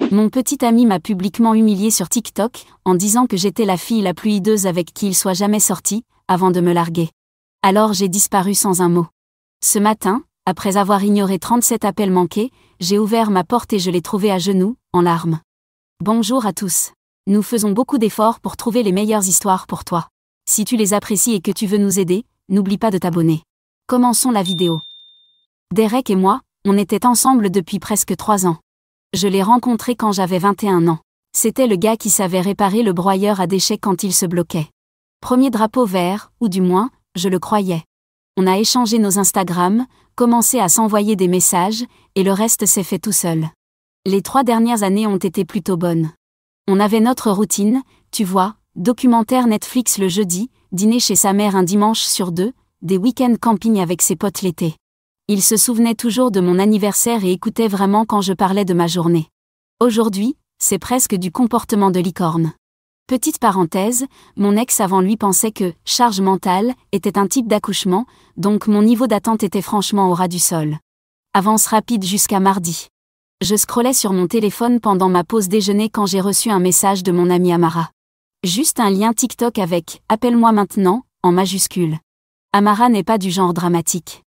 Mon petit ami m'a publiquement humiliée sur TikTok, en disant que j'étais la fille la plus hideuse avec qui il soit jamais sorti, avant de me larguer. Alors j'ai disparu sans un mot. Ce matin, après avoir ignoré 37 appels manqués, j'ai ouvert ma porte et je l'ai trouvé à genoux, en larmes. Bonjour à tous. Nous faisons beaucoup d'efforts pour trouver les meilleures histoires pour toi. Si tu les apprécies et que tu veux nous aider, n'oublie pas de t'abonner. Commençons la vidéo. Derek et moi, on était ensemble depuis presque 3 ans. Je l'ai rencontré quand j'avais 21 ans. C'était le gars qui savait réparer le broyeur à déchets quand il se bloquait. Premier drapeau vert, ou du moins, je le croyais. On a échangé nos Instagram, commencé à s'envoyer des messages, et le reste s'est fait tout seul. Les 3 dernières années ont été plutôt bonnes. On avait notre routine, tu vois, documentaire Netflix le jeudi, dîner chez sa mère un dimanche sur 2, des week-ends camping avec ses potes l'été. Il se souvenait toujours de mon anniversaire et écoutait vraiment quand je parlais de ma journée. Aujourd'hui, c'est presque du comportement de licorne. Petite parenthèse, mon ex avant lui pensait que « charge mentale » était un type d'accouchement, donc mon niveau d'attente était franchement au ras du sol. Avance rapide jusqu'à mardi. Je scrollais sur mon téléphone pendant ma pause déjeuner quand j'ai reçu un message de mon amie Amara. Juste un lien TikTok avec « Appelle-moi maintenant » en majuscule. Amara n'est pas du genre dramatique.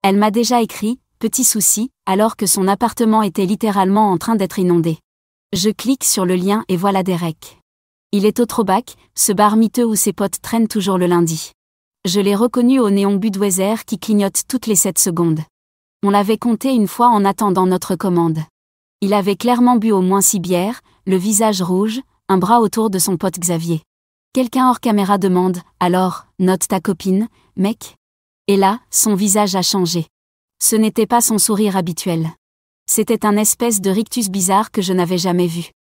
Elle m'a déjà écrit « Petit souci » alors que son appartement était littéralement en train d'être inondé. Je clique sur le lien et voilà Derek. Il est au throwback, ce bar miteux où ses potes traînent toujours le lundi. Je l'ai reconnu au néon Budweiser qui clignote toutes les 7 secondes. On l'avait compté une fois en attendant notre commande. Il avait clairement bu au moins 6 bières, le visage rouge, un bras autour de son pote Xavier. Quelqu'un hors caméra demande « Alors, note ta copine, mec ?» Et là, son visage a changé. Ce n'était pas son sourire habituel. C'était un espèce de rictus bizarre que je n'avais jamais vu.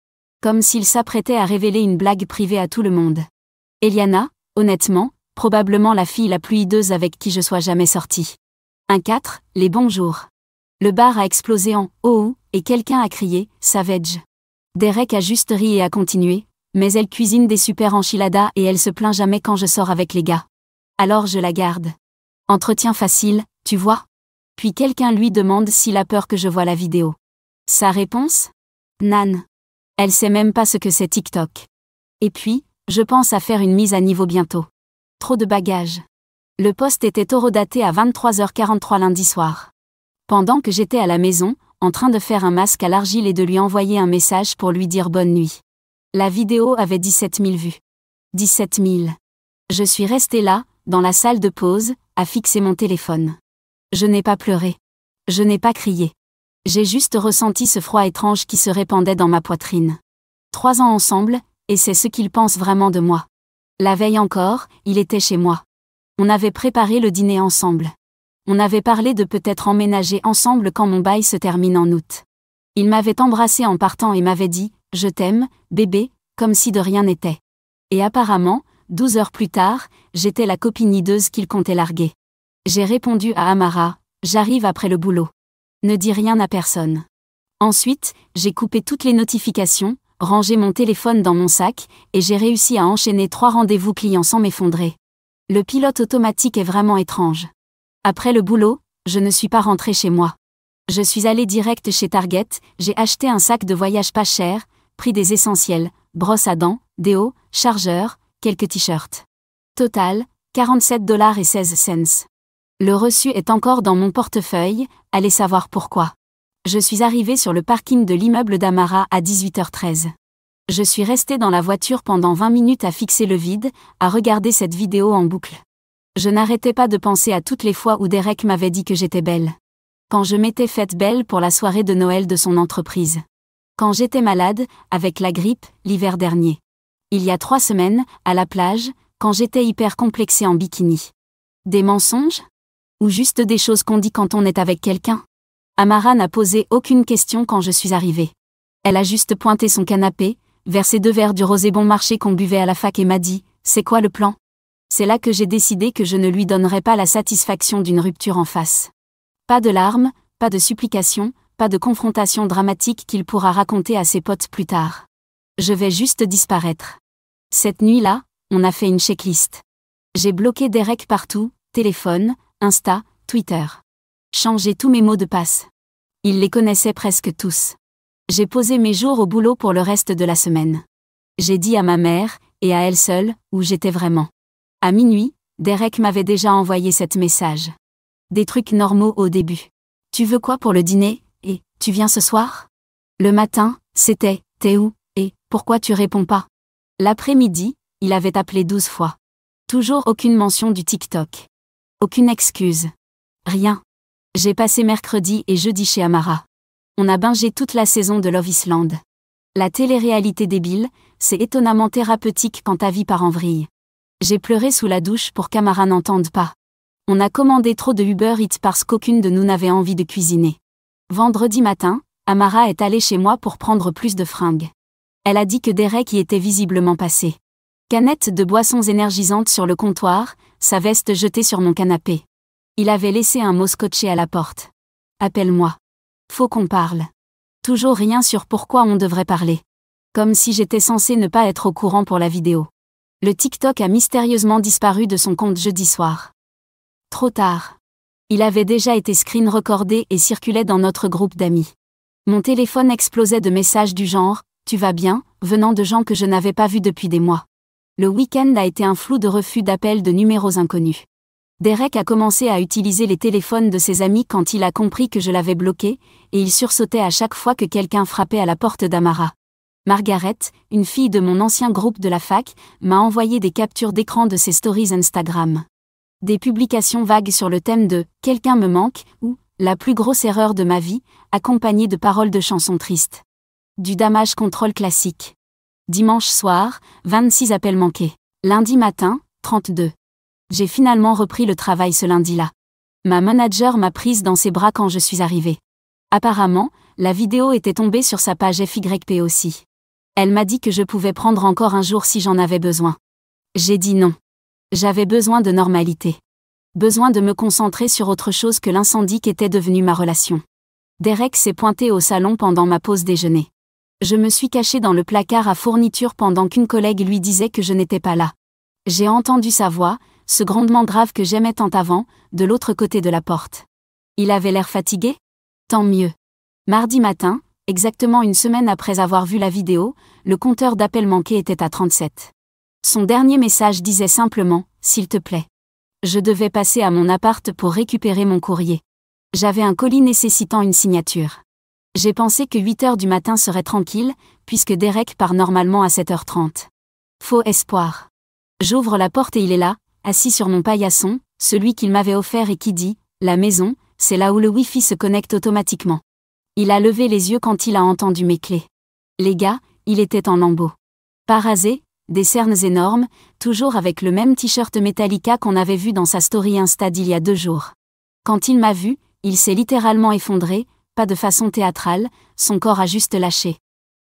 Comme s'il s'apprêtait à révéler une blague privée à tout le monde. Eliana, honnêtement, probablement la fille la plus hideuse avec qui je sois jamais sortie. 1-4, les bonjours. Le bar a explosé en « oh » et quelqu'un a crié « savage ». Derek a juste ri et a continué, mais elle cuisine des super enchiladas et elle se plaint jamais quand je sors avec les gars. Alors je la garde. Entretien facile, tu vois. Puis quelqu'un lui demande s'il a peur que je voie la vidéo. Sa réponse ? Nan. Elle sait même pas ce que c'est TikTok. Et puis, je pense à faire une mise à niveau bientôt. Trop de bagages. Le post était horodaté à 23h43 lundi soir. Pendant que j'étais à la maison, en train de faire un masque à l'argile et de lui envoyer un message pour lui dire bonne nuit. La vidéo avait 17 000 vues. 17 000. Je suis restée là, dans la salle de pause, à fixer mon téléphone. Je n'ai pas pleuré. Je n'ai pas crié. J'ai juste ressenti ce froid étrange qui se répandait dans ma poitrine. 3 ans ensemble, et c'est ce qu'il pense vraiment de moi. La veille encore, il était chez moi. On avait préparé le dîner ensemble. On avait parlé de peut-être emménager ensemble quand mon bail se termine en août. Il m'avait embrassée en partant et m'avait dit « Je t'aime, bébé », comme si de rien n'était. Et apparemment, 12 heures plus tard, j'étais la copine hideuse qu'il comptait larguer. J'ai répondu à Amara, j'arrive après le boulot. Ne dis rien à personne. Ensuite, j'ai coupé toutes les notifications, rangé mon téléphone dans mon sac, et j'ai réussi à enchaîner 3 rendez-vous clients sans m'effondrer. Le pilote automatique est vraiment étrange. Après le boulot, je ne suis pas rentrée chez moi. Je suis allée direct chez Target, j'ai acheté un sac de voyage pas cher, pris des essentiels, brosse à dents, déo, chargeur, quelques t-shirts. Total, 47,16 $. Le reçu est encore dans mon portefeuille, allez savoir pourquoi. Je suis arrivée sur le parking de l'immeuble d'Amara à 18h13. Je suis restée dans la voiture pendant 20 minutes à fixer le vide, à regarder cette vidéo en boucle. Je n'arrêtais pas de penser à toutes les fois où Derek m'avait dit que j'étais belle. Quand je m'étais faite belle pour la soirée de Noël de son entreprise. Quand j'étais malade, avec la grippe, l'hiver dernier. Il y a 3 semaines, à la plage, quand j'étais hyper complexée en bikini. Des mensonges ? Ou juste des choses qu'on dit quand on est avec quelqu'un ? Amara n'a posé aucune question quand je suis arrivée. Elle a juste pointé son canapé, versé 2 verres du rosé bon marché qu'on buvait à la fac et m'a dit « C'est quoi le plan ?» C'est là que j'ai décidé que je ne lui donnerais pas la satisfaction d'une rupture en face. Pas de larmes, pas de supplications, pas de confrontation dramatique qu'il pourra raconter à ses potes plus tard. Je vais juste disparaître. Cette nuit-là, on a fait une checklist. J'ai bloqué Derek partout, téléphone, Insta, Twitter. Changé tous mes mots de passe. Il les connaissait presque tous. J'ai posé mes jours au boulot pour le reste de la semaine. J'ai dit à ma mère, et à elle seule, où j'étais vraiment. À minuit, Derek m'avait déjà envoyé cet message. Des trucs normaux au début. Tu veux quoi pour le dîner, et tu viens ce soir? Le matin, c'était t'es où, et pourquoi tu réponds pas? L'après-midi, il avait appelé 12 fois. Toujours aucune mention du TikTok. Aucune excuse. Rien. J'ai passé mercredi et jeudi chez Amara. On a bingé toute la saison de Love Island. La télé-réalité débile, c'est étonnamment thérapeutique quand ta vie part en vrille. J'ai pleuré sous la douche pour qu'Amara n'entende pas. On a commandé trop de Uber Eats parce qu'aucune de nous n'avait envie de cuisiner. Vendredi matin, Amara est allée chez moi pour prendre plus de fringues. Elle a dit que Derek y était visiblement passé. Canette de boissons énergisantes sur le comptoir, sa veste jetée sur mon canapé. Il avait laissé un mot scotché à la porte. Appelle-moi. Faut qu'on parle. Toujours rien sur pourquoi on devrait parler. Comme si j'étais censée ne pas être au courant pour la vidéo. Le TikTok a mystérieusement disparu de son compte jeudi soir. Trop tard. Il avait déjà été screen recordé et circulait dans notre groupe d'amis. Mon téléphone explosait de messages du genre « Tu vas bien ?» venant de gens que je n'avais pas vus depuis des mois. Le week-end a été un flou de refus d'appels de numéros inconnus. Derek a commencé à utiliser les téléphones de ses amis quand il a compris que je l'avais bloqué, et il sursautait à chaque fois que quelqu'un frappait à la porte d'Amara. Margaret, une fille de mon ancien groupe de la fac, m'a envoyé des captures d'écran de ses stories Instagram. Des publications vagues sur le thème de « Quelqu'un me manque » ou « La plus grosse erreur de ma vie », accompagnées de paroles de chansons tristes. Du damage control classique. Dimanche soir, 26 appels manqués. Lundi matin, 32. J'ai finalement repris le travail ce lundi-là. Ma manager m'a prise dans ses bras quand je suis arrivée. Apparemment, la vidéo était tombée sur sa page FYP aussi. Elle m'a dit que je pouvais prendre encore un jour si j'en avais besoin. J'ai dit non. J'avais besoin de normalité. Besoin de me concentrer sur autre chose que l'incendie qu'était devenue ma relation. Derek s'est pointé au salon pendant ma pause déjeuner. Je me suis cachée dans le placard à fourniture pendant qu'une collègue lui disait que je n'étais pas là. J'ai entendu sa voix, ce grondement grave que j'aimais tant avant, de l'autre côté de la porte. Il avait l'air fatigué? Tant mieux. Mardi matin, exactement une semaine après avoir vu la vidéo, le compteur d'appels manqués était à 37. Son dernier message disait simplement « S'il te plaît ». Je devais passer à mon appart pour récupérer mon courrier. J'avais un colis nécessitant une signature. J'ai pensé que 8h du matin serait tranquille, puisque Derek part normalement à 7h30. Faux espoir. J'ouvre la porte et il est là, assis sur mon paillasson, celui qu'il m'avait offert et qui dit « La maison, c'est là où le Wi-Fi se connecte automatiquement ». Il a levé les yeux quand il a entendu mes clés. Les gars, il était en lambeaux. Pas rasé, des cernes énormes, toujours avec le même t-shirt Metallica qu'on avait vu dans sa story Insta d'il y a 2 jours. Quand il m'a vu, il s'est littéralement effondré, pas de façon théâtrale, son corps a juste lâché.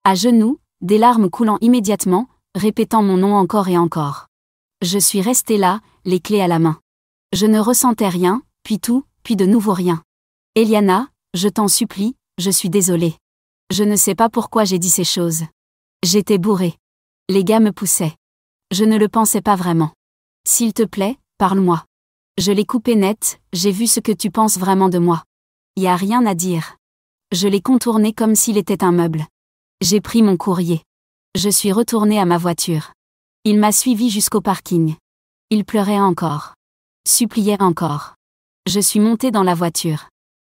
À genoux, des larmes coulant immédiatement, répétant mon nom encore et encore. Je suis restée là, les clés à la main. Je ne ressentais rien, puis tout, puis de nouveau rien. Eliana, je t'en supplie, je suis désolée. Je ne sais pas pourquoi j'ai dit ces choses. J'étais bourrée. Les gars me poussaient. Je ne le pensais pas vraiment. S'il te plaît, parle-moi. Je l'ai coupé net, j'ai vu ce que tu penses vraiment de moi. Y a rien à dire. Je l'ai contourné comme s'il était un meuble. J'ai pris mon courrier. Je suis retournée à ma voiture. Il m'a suivi jusqu'au parking. Il pleurait encore. Suppliait encore. Je suis montée dans la voiture.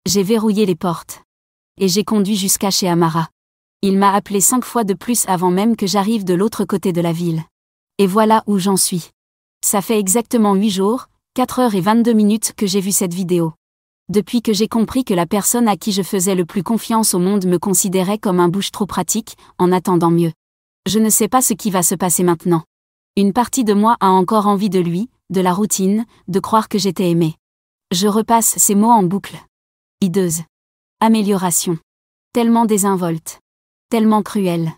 J'ai verrouillé les portes. Et j'ai conduit jusqu'à chez Amara. Il m'a appelé 5 fois de plus avant même que j'arrive de l'autre côté de la ville. Et voilà où j'en suis. Ça fait exactement 8 jours, 4h22 que j'ai vu cette vidéo. Depuis que j'ai compris que la personne à qui je faisais le plus confiance au monde me considérait comme un bouche-trou pratique, en attendant mieux. Je ne sais pas ce qui va se passer maintenant. Une partie de moi a encore envie de lui, de la routine, de croire que j'étais aimée. Je repasse ces mots en boucle. Hideuse. Amélioration. Tellement désinvolte. Tellement cruelle.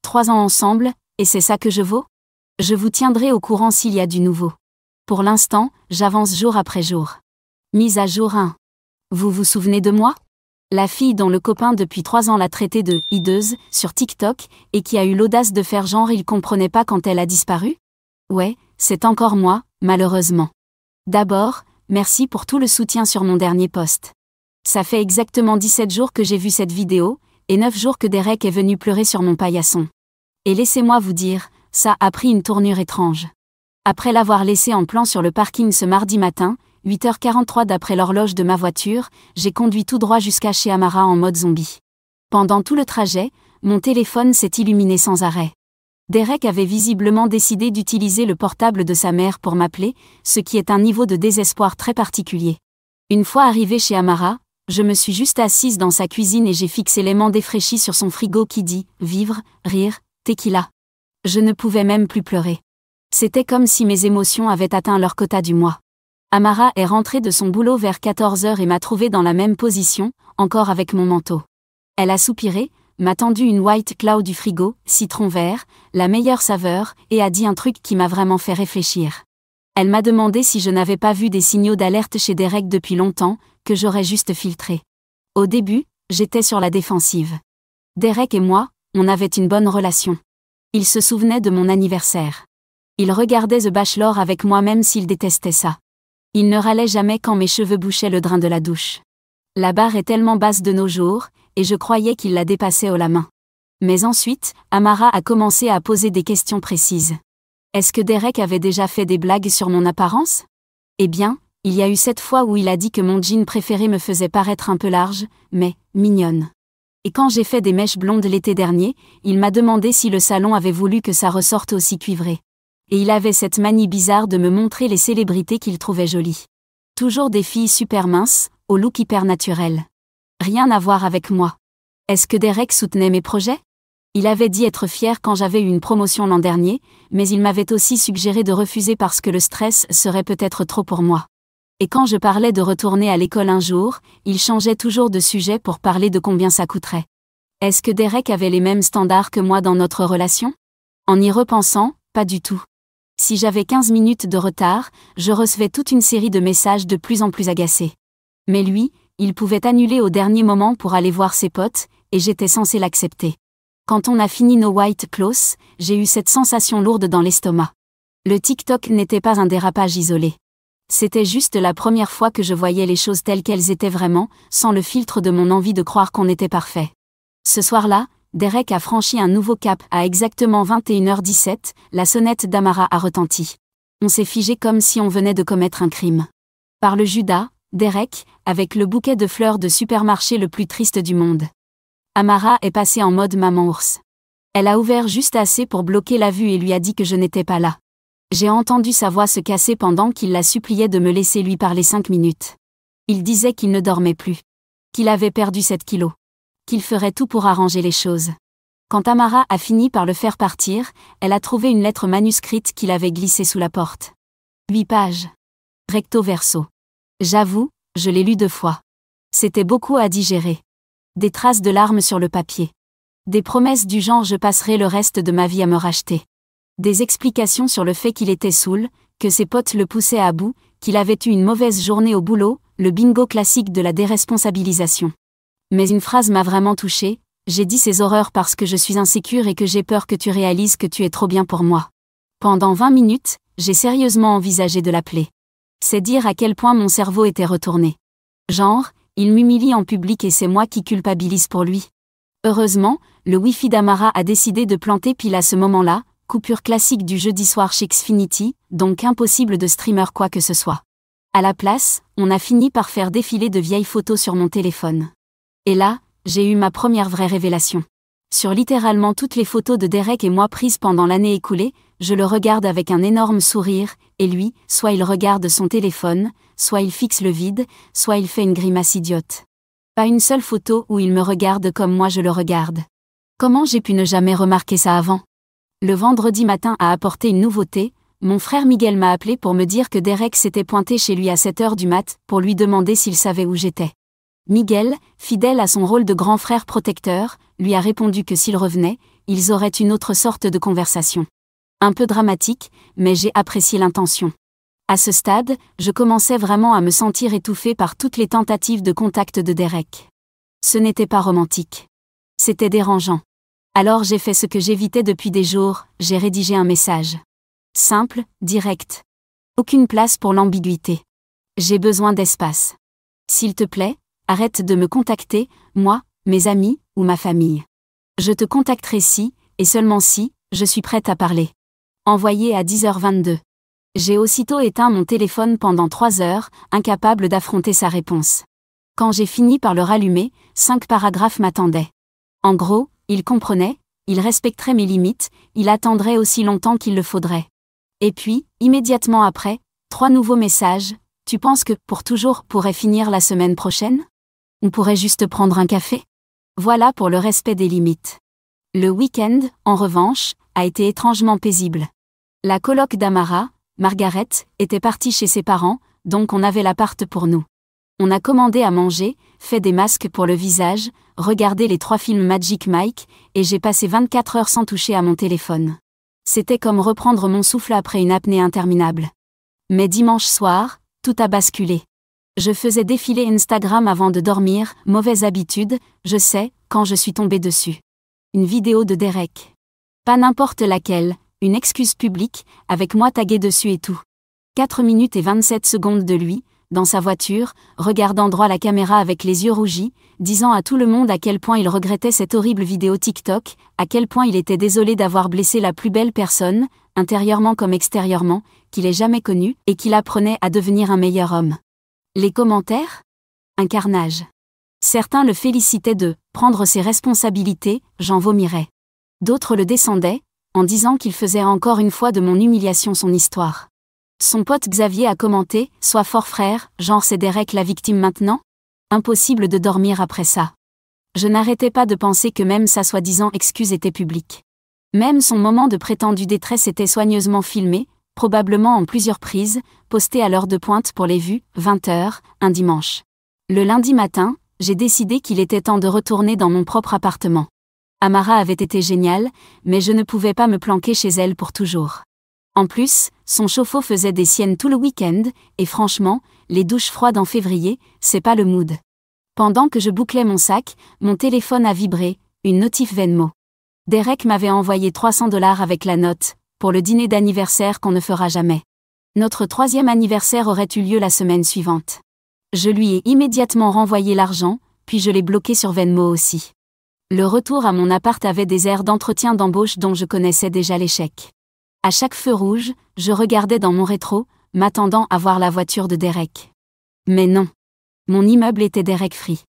3 ans ensemble, et c'est ça que je vaux? Je vous tiendrai au courant s'il y a du nouveau. Pour l'instant, j'avance jour après jour. Mise à jour 1. Vous vous souvenez de moi? La fille dont le copain depuis 3 ans l'a traitée de « hideuse » sur TikTok, et qui a eu l'audace de faire genre il comprenait pas quand elle a disparu? Ouais, c'est encore moi, malheureusement. D'abord, merci pour tout le soutien sur mon dernier post. Ça fait exactement 17 jours que j'ai vu cette vidéo, et 9 jours que Derek est venu pleurer sur mon paillasson. Et laissez-moi vous dire, ça a pris une tournure étrange. Après l'avoir laissé en plan sur le parking ce mardi matin, 8h43 d'après l'horloge de ma voiture, j'ai conduit tout droit jusqu'à chez Amara en mode zombie. Pendant tout le trajet, mon téléphone s'est illuminé sans arrêt. Derek avait visiblement décidé d'utiliser le portable de sa mère pour m'appeler, ce qui est un niveau de désespoir très particulier. Une fois arrivé chez Amara, je me suis juste assise dans sa cuisine et j'ai fixé l'aimant défraîchi sur son frigo qui dit « Vivre, rire, tequila ». Je ne pouvais même plus pleurer. C'était comme si mes émotions avaient atteint leur quota du mois. Amara est rentrée de son boulot vers 14h et m'a trouvée dans la même position, encore avec mon manteau. Elle a soupiré, m'a tendu une White Claw du frigo, citron vert, la meilleure saveur, et a dit un truc qui m'a vraiment fait réfléchir. Elle m'a demandé si je n'avais pas vu des signaux d'alerte chez Derek depuis longtemps, que j'aurais juste filtré. Au début, j'étais sur la défensive. Derek et moi, on avait une bonne relation. Il se souvenait de mon anniversaire. Il regardait The Bachelor avec moi même s'il détestait ça. Il ne râlait jamais quand mes cheveux bouchaient le drain de la douche. La barre est tellement basse de nos jours, et je croyais qu'il la dépassait haut la main. Mais ensuite, Amara a commencé à poser des questions précises. Est-ce que Derek avait déjà fait des blagues sur mon apparence ? Eh bien, il y a eu cette fois où il a dit que mon jean préféré me faisait paraître un peu large, mais mignonne. Et quand j'ai fait des mèches blondes l'été dernier, il m'a demandé si le salon avait voulu que ça ressorte aussi cuivré. Et il avait cette manie bizarre de me montrer les célébrités qu'il trouvait jolies. Toujours des filles super minces, au look hyper naturel. Rien à voir avec moi. Est-ce que Derek soutenait mes projets ? Il avait dit être fier quand j'avais eu une promotion l'an dernier, mais il m'avait aussi suggéré de refuser parce que le stress serait peut-être trop pour moi. Et quand je parlais de retourner à l'école un jour, il changeait toujours de sujet pour parler de combien ça coûterait. Est-ce que Derek avait les mêmes standards que moi dans notre relation ? En y repensant, pas du tout. Si j'avais 15 minutes de retard, je recevais toute une série de messages de plus en plus agacés. Mais lui, il pouvait annuler au dernier moment pour aller voir ses potes, et j'étais censée l'accepter. Quand on a fini nos White Claws, j'ai eu cette sensation lourde dans l'estomac. Le TikTok n'était pas un dérapage isolé. C'était juste la première fois que je voyais les choses telles qu'elles étaient vraiment, sans le filtre de mon envie de croire qu'on était parfait. Ce soir-là, Derek a franchi un nouveau cap à exactement 21h17, la sonnette d'Amara a retenti. On s'est figé comme si on venait de commettre un crime. Par le Judas, Derek, avec le bouquet de fleurs de supermarché le plus triste du monde. Amara est passée en mode maman ours. Elle a ouvert juste assez pour bloquer la vue et lui a dit que je n'étais pas là. J'ai entendu sa voix se casser pendant qu'il la suppliait de me laisser lui parler 5 minutes. Il disait qu'il ne dormait plus. Qu'il avait perdu 7 kilos. Qu'il ferait tout pour arranger les choses. Quand Amara a fini par le faire partir, elle a trouvé une lettre manuscrite qu'il avait glissée sous la porte. 8 pages. Recto verso. J'avoue, je l'ai lu 2 fois. C'était beaucoup à digérer. Des traces de larmes sur le papier. Des promesses du genre je passerai le reste de ma vie à me racheter. Des explications sur le fait qu'il était saoul, que ses potes le poussaient à bout, qu'il avait eu une mauvaise journée au boulot, le bingo classique de la déresponsabilisation. Mais une phrase m'a vraiment touchée, j'ai dit ces horreurs parce que je suis insécure et que j'ai peur que tu réalises que tu es trop bien pour moi. Pendant 20 minutes, j'ai sérieusement envisagé de l'appeler. C'est dire à quel point mon cerveau était retourné. Genre, il m'humilie en public et c'est moi qui culpabilise pour lui. Heureusement, le Wi-Fi d'Amara a décidé de planter pile à ce moment-là, coupure classique du jeudi soir chez Xfinity, donc impossible de streamer quoi que ce soit. À la place, on a fini par faire défiler de vieilles photos sur mon téléphone. Et là, j'ai eu ma première vraie révélation. Sur littéralement toutes les photos de Derek et moi prises pendant l'année écoulée, je le regarde avec un énorme sourire, et lui, soit il regarde son téléphone, soit il fixe le vide, soit il fait une grimace idiote. Pas une seule photo où il me regarde comme moi je le regarde. Comment j'ai pu ne jamais remarquer ça avant ? Le vendredi matin a apporté une nouveauté, mon frère Miguel m'a appelé pour me dire que Derek s'était pointé chez lui à 7h du mat, pour lui demander s'il savait où j'étais. Miguel, fidèle à son rôle de grand frère protecteur, lui a répondu que s'il revenait, ils auraient une autre sorte de conversation. Un peu dramatique, mais j'ai apprécié l'intention. À ce stade, je commençais vraiment à me sentir étouffée par toutes les tentatives de contact de Derek. Ce n'était pas romantique. C'était dérangeant. Alors j'ai fait ce que j'évitais depuis des jours, j'ai rédigé un message. Simple, direct. Aucune place pour l'ambiguïté. J'ai besoin d'espace. S'il te plaît, arrête de me contacter, moi, mes amis, ou ma famille. Je te contacterai si, et seulement si, je suis prête à parler. Envoyé à 10h22. J'ai aussitôt éteint mon téléphone pendant 3 heures, incapable d'affronter sa réponse. Quand j'ai fini par le rallumer, 5 paragraphes m'attendaient. En gros, il comprenait, il respecterait mes limites, il attendrait aussi longtemps qu'il le faudrait. Et puis, immédiatement après, 3 nouveaux messages. Tu penses que, pour toujours, pourrait finir la semaine prochaine? On pourrait juste prendre un café? Voilà pour le respect des limites. Le week-end, en revanche, a été étrangement paisible. La coloc d'Amara, Margaret, était partie chez ses parents, donc on avait l'appart pour nous. On a commandé à manger, fait des masques pour le visage, regardé les 3 films Magic Mike, et j'ai passé 24 heures sans toucher à mon téléphone. C'était comme reprendre mon souffle après une apnée interminable. Mais dimanche soir, tout a basculé. Je faisais défiler Instagram avant de dormir, mauvaise habitude, je sais, quand je suis tombée dessus. Une vidéo de Derek. Pas n'importe laquelle, une excuse publique, avec moi tagué dessus et tout. 4 minutes et 27 secondes de lui, dans sa voiture, regardant droit la caméra avec les yeux rougis, disant à tout le monde à quel point il regrettait cette horrible vidéo TikTok, à quel point il était désolé d'avoir blessé la plus belle personne, intérieurement comme extérieurement, qu'il ait jamais connue, et qu'il apprenait à devenir un meilleur homme. Les commentaires? Un carnage. Certains le félicitaient de « prendre ses responsabilités, j'en vomirais ». D'autres le descendaient, en disant qu'il faisait encore une fois de mon humiliation son histoire. Son pote Xavier a commenté « Sois fort frère, genre c'est Derek la victime maintenant ?» Impossible de dormir après ça. Je n'arrêtais pas de penser que même sa soi-disant excuse était publique. Même son moment de prétendue détresse était soigneusement filmé, probablement en plusieurs prises, posté à l'heure de pointe pour les vues, 20h, un dimanche. Le lundi matin, j'ai décidé qu'il était temps de retourner dans mon propre appartement. Amara avait été géniale, mais je ne pouvais pas me planquer chez elle pour toujours. En plus, son chauffe-eau faisait des siennes tout le week-end, et franchement, les douches froides en février, c'est pas le mood. Pendant que je bouclais mon sac, mon téléphone a vibré, une notif Venmo. Derek m'avait envoyé 300$ avec la note, pour le dîner d'anniversaire qu'on ne fera jamais. Notre 3e anniversaire aurait eu lieu la semaine suivante. Je lui ai immédiatement renvoyé l'argent, puis je l'ai bloqué sur Venmo aussi. Le retour à mon appart avait des airs d'entretien d'embauche dont je connaissais déjà l'échec. À chaque feu rouge, je regardais dans mon rétro, m'attendant à voir la voiture de Derek. Mais non. Mon immeuble était Derek Free.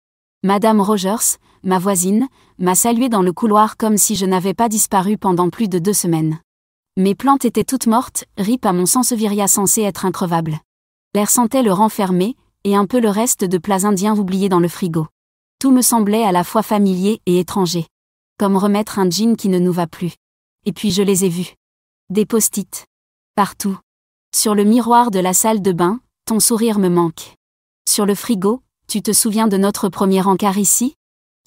Madame Rogers, ma voisine, m'a salué dans le couloir comme si je n'avais pas disparu pendant plus de 2 semaines. Mes plantes étaient toutes mortes, rip à mon sansevieria censé être increvable. L'air sentait le renfermer, et un peu le reste de plats indiens oubliés dans le frigo. Tout me semblait à la fois familier et étranger. Comme remettre un jean qui ne nous va plus. Et puis je les ai vus. Des post-it. Partout. Sur le miroir de la salle de bain, ton sourire me manque. Sur le frigo, tu te souviens de notre premier encart ici?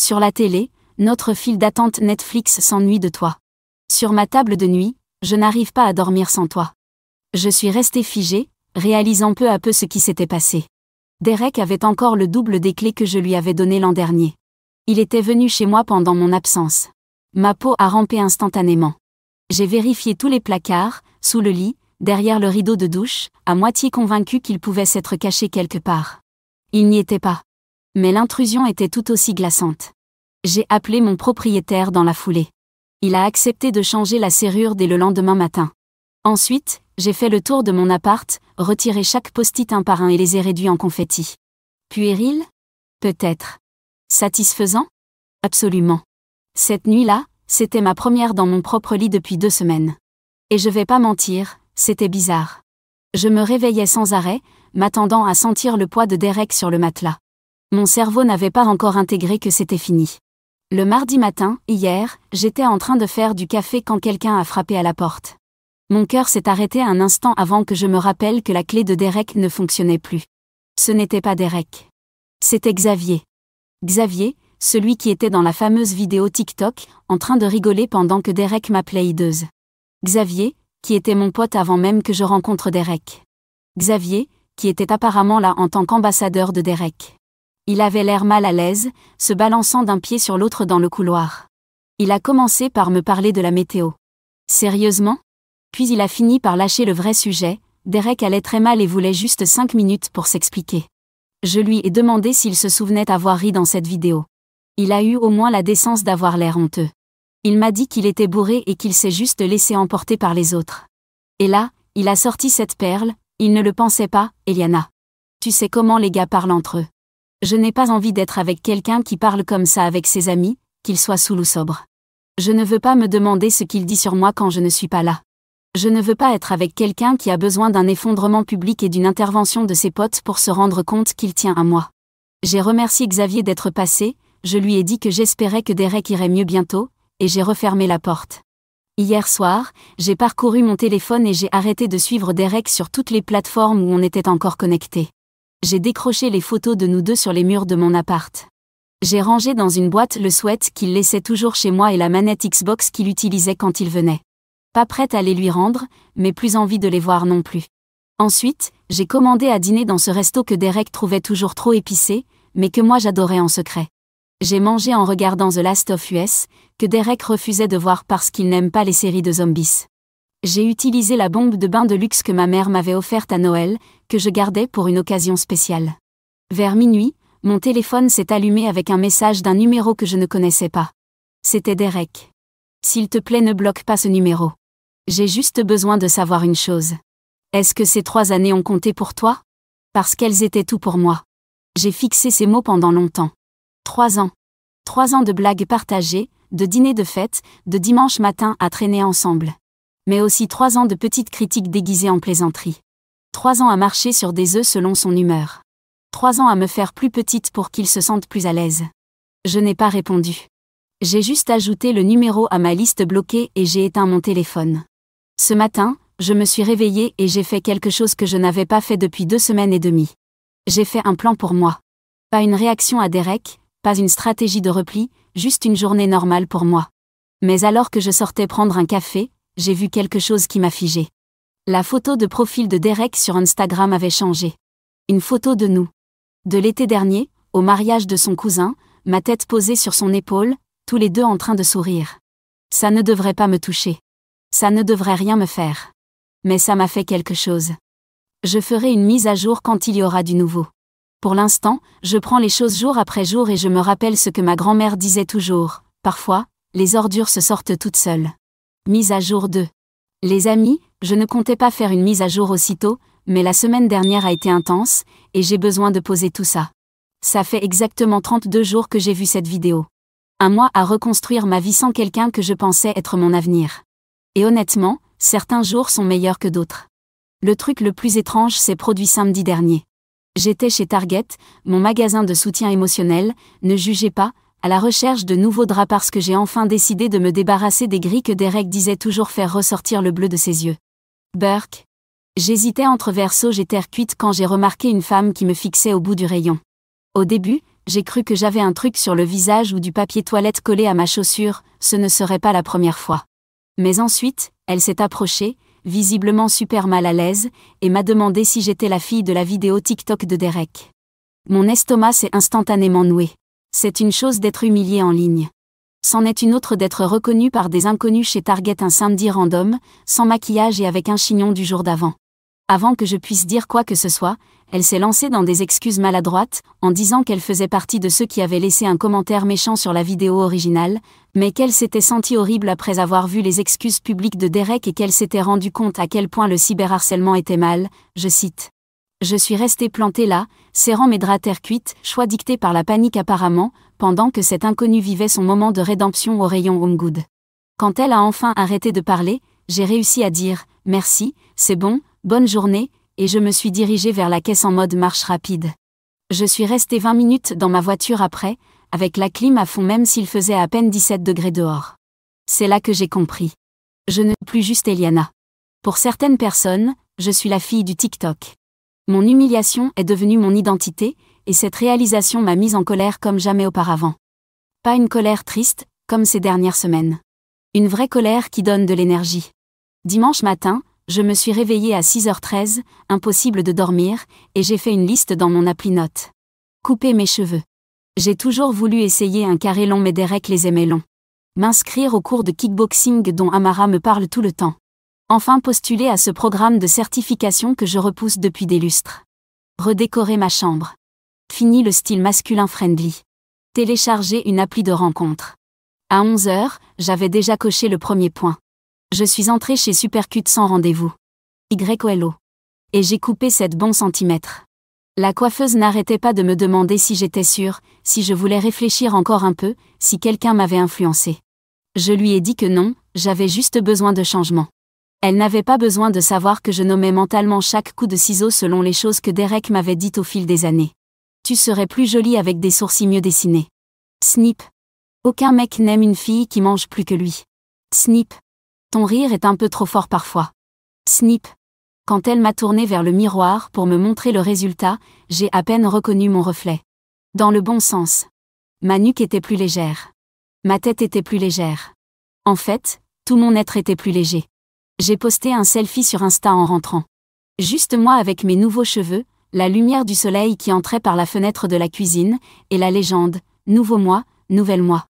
Sur la télé, notre file d'attente Netflix s'ennuie de toi. Sur ma table de nuit, je n'arrive pas à dormir sans toi. Je suis restée figée, réalisant peu à peu ce qui s'était passé. Derek avait encore le double des clés que je lui avais données l'an dernier. Il était venu chez moi pendant mon absence. Ma peau a rampé instantanément. J'ai vérifié tous les placards, sous le lit, derrière le rideau de douche, à moitié convaincu qu'il pouvait s'être caché quelque part. Il n'y était pas. Mais l'intrusion était tout aussi glaçante. J'ai appelé mon propriétaire dans la foulée. Il a accepté de changer la serrure dès le lendemain matin. Ensuite, j'ai fait le tour de mon appart, retiré chaque post-it un par un et les ai réduits en confetti. Puéril? Peut-être. Satisfaisant? Absolument. Cette nuit-là, c'était ma première dans mon propre lit depuis 2 semaines. Et je vais pas mentir, c'était bizarre. Je me réveillais sans arrêt, m'attendant à sentir le poids de Derek sur le matelas. Mon cerveau n'avait pas encore intégré que c'était fini. Le mardi matin, hier, j'étais en train de faire du café quand quelqu'un a frappé à la porte. Mon cœur s'est arrêté un instant avant que je me rappelle que la clé de Derek ne fonctionnait plus. Ce n'était pas Derek. C'était Xavier. Xavier, celui qui était dans la fameuse vidéo TikTok, en train de rigoler pendant que Derek m'appelait hideuse. Xavier, qui était mon pote avant même que je rencontre Derek. Xavier, qui était apparemment là en tant qu'ambassadeur de Derek. Il avait l'air mal à l'aise, se balançant d'un pied sur l'autre dans le couloir. Il a commencé par me parler de la météo. Sérieusement? Puis il a fini par lâcher le vrai sujet, Derek allait très mal et voulait juste 5 minutes pour s'expliquer. Je lui ai demandé s'il se souvenait avoir ri dans cette vidéo. Il a eu au moins la décence d'avoir l'air honteux. Il m'a dit qu'il était bourré et qu'il s'est juste laissé emporter par les autres. Et là, il a sorti cette perle, il ne le pensait pas, Eliana. Tu sais comment les gars parlent entre eux. Je n'ai pas envie d'être avec quelqu'un qui parle comme ça avec ses amis, qu'il soit saoul ou sobre. Je ne veux pas me demander ce qu'il dit sur moi quand je ne suis pas là. Je ne veux pas être avec quelqu'un qui a besoin d'un effondrement public et d'une intervention de ses potes pour se rendre compte qu'il tient à moi. J'ai remercié Xavier d'être passé, je lui ai dit que j'espérais que Derek irait mieux bientôt, et j'ai refermé la porte. Hier soir, j'ai parcouru mon téléphone et j'ai arrêté de suivre Derek sur toutes les plateformes où on était encore connectés. J'ai décroché les photos de nous deux sur les murs de mon appart. J'ai rangé dans une boîte le sweat qu'il laissait toujours chez moi et la manette Xbox qu'il utilisait quand il venait. Pas prête à les lui rendre, mais plus envie de les voir non plus. Ensuite, j'ai commandé à dîner dans ce resto que Derek trouvait toujours trop épicé, mais que moi j'adorais en secret. J'ai mangé en regardant The Last of Us, que Derek refusait de voir parce qu'il n'aime pas les séries de zombies. J'ai utilisé la bombe de bain de luxe que ma mère m'avait offerte à Noël, que je gardais pour une occasion spéciale. Vers minuit, mon téléphone s'est allumé avec un message d'un numéro que je ne connaissais pas. C'était Derek. S'il te plaît, ne bloque pas ce numéro. J'ai juste besoin de savoir une chose. Est-ce que ces 3 années ont compté pour toi? Parce qu'elles étaient tout pour moi. J'ai fixé ces mots pendant longtemps. 3 ans. 3 ans de blagues partagées, de dîners de fête, de dimanche matin à traîner ensemble. Mais aussi 3 ans de petites critiques déguisées en plaisanterie. 3 ans à marcher sur des œufs selon son humeur. 3 ans à me faire plus petite pour qu'il se sente plus à l'aise. Je n'ai pas répondu. J'ai juste ajouté le numéro à ma liste bloquée et j'ai éteint mon téléphone. Ce matin, je me suis réveillée et j'ai fait quelque chose que je n'avais pas fait depuis 2 semaines et demie. J'ai fait un plan pour moi. Pas une réaction à Derek, pas une stratégie de repli, juste une journée normale pour moi. Mais alors que je sortais prendre un café, j'ai vu quelque chose qui m'a figé. La photo de profil de Derek sur Instagram avait changé. Une photo de nous. De l'été dernier, au mariage de son cousin, ma tête posée sur son épaule, tous les deux en train de sourire. Ça ne devrait pas me toucher. Ça ne devrait rien me faire. Mais ça m'a fait quelque chose. Je ferai une mise à jour quand il y aura du nouveau. Pour l'instant, je prends les choses jour après jour et je me rappelle ce que ma grand-mère disait toujours. Parfois, les ordures se sortent toutes seules. Mise à jour 2. Les amis, je ne comptais pas faire une mise à jour aussitôt, mais la semaine dernière a été intense, et j'ai besoin de poser tout ça. Ça fait exactement 32 jours que j'ai vu cette vidéo. Un mois à reconstruire ma vie sans quelqu'un que je pensais être mon avenir. Et honnêtement, certains jours sont meilleurs que d'autres. Le truc le plus étrange s'est produit samedi dernier. J'étais chez Target, mon magasin de soutien émotionnel, ne jugez pas, à la recherche de nouveaux draps parce que j'ai enfin décidé de me débarrasser des gris que Derek disait toujours faire ressortir le bleu de ses yeux. Burke. J'hésitais entre Versace et Terre Cuite quand j'ai remarqué une femme qui me fixait au bout du rayon. Au début, j'ai cru que j'avais un truc sur le visage ou du papier toilette collé à ma chaussure, ce ne serait pas la première fois. Mais ensuite, elle s'est approchée, visiblement super mal à l'aise, et m'a demandé si j'étais la fille de la vidéo TikTok de Derek. Mon estomac s'est instantanément noué. C'est une chose d'être humilié en ligne. C'en est une autre d'être reconnu par des inconnus chez Target un samedi random, sans maquillage et avec un chignon du jour d'avant. Avant que je puisse dire quoi que ce soit, elle s'est lancée dans des excuses maladroites, en disant qu'elle faisait partie de ceux qui avaient laissé un commentaire méchant sur la vidéo originale, mais qu'elle s'était sentie horrible après avoir vu les excuses publiques de Derek et qu'elle s'était rendue compte à quel point le cyberharcèlement était mal, je cite. Je suis restée plantée là, serrant mes draps Terre Cuite, choix dicté par la panique apparemment, pendant que cet inconnu vivait son moment de rédemption au rayon Home Good. Quand elle a enfin arrêté de parler, j'ai réussi à dire « Merci, c'est bon, bonne journée », et je me suis dirigée vers la caisse en mode marche rapide. Je suis restée 20 minutes dans ma voiture après, avec la clim à fond même s'il faisait à peine 17 degrés dehors. C'est là que j'ai compris. Je ne suis plus juste Eliana. Pour certaines personnes, je suis la fille du TikTok. Mon humiliation est devenue mon identité, et cette réalisation m'a mise en colère comme jamais auparavant. Pas une colère triste, comme ces dernières semaines. Une vraie colère qui donne de l'énergie. Dimanche matin, je me suis réveillée à 6h13, impossible de dormir, et j'ai fait une liste dans mon appli Notes. Couper mes cheveux. J'ai toujours voulu essayer un carré long mais Derek les aimait longs. M'inscrire au cours de kickboxing dont Amara me parle tout le temps. Enfin postuler à ce programme de certification que je repousse depuis des lustres. Redécorer ma chambre. Fini le style masculin friendly. Télécharger une appli de rencontre. À 11h, j'avais déjà coché le premier point. Je suis entrée chez Supercut sans rendez-vous. YOLO. Et j'ai coupé 7 bons centimètres. La coiffeuse n'arrêtait pas de me demander si j'étais sûre, si je voulais réfléchir encore un peu, si quelqu'un m'avait influencé. Je lui ai dit que non, j'avais juste besoin de changement. Elle n'avait pas besoin de savoir que je nommais mentalement chaque coup de ciseau selon les choses que Derek m'avait dites au fil des années. Tu serais plus jolie avec des sourcils mieux dessinés. Snip. Aucun mec n'aime une fille qui mange plus que lui. Snip. Ton rire est un peu trop fort parfois. Snip. Quand elle m'a tourné vers le miroir pour me montrer le résultat, j'ai à peine reconnu mon reflet. Dans le bon sens. Ma nuque était plus légère. Ma tête était plus légère. En fait, tout mon être était plus léger. J'ai posté un selfie sur Insta en rentrant. Juste moi avec mes nouveaux cheveux, la lumière du soleil qui entrait par la fenêtre de la cuisine, et la légende « Nouveau moi, nouvelle moi ».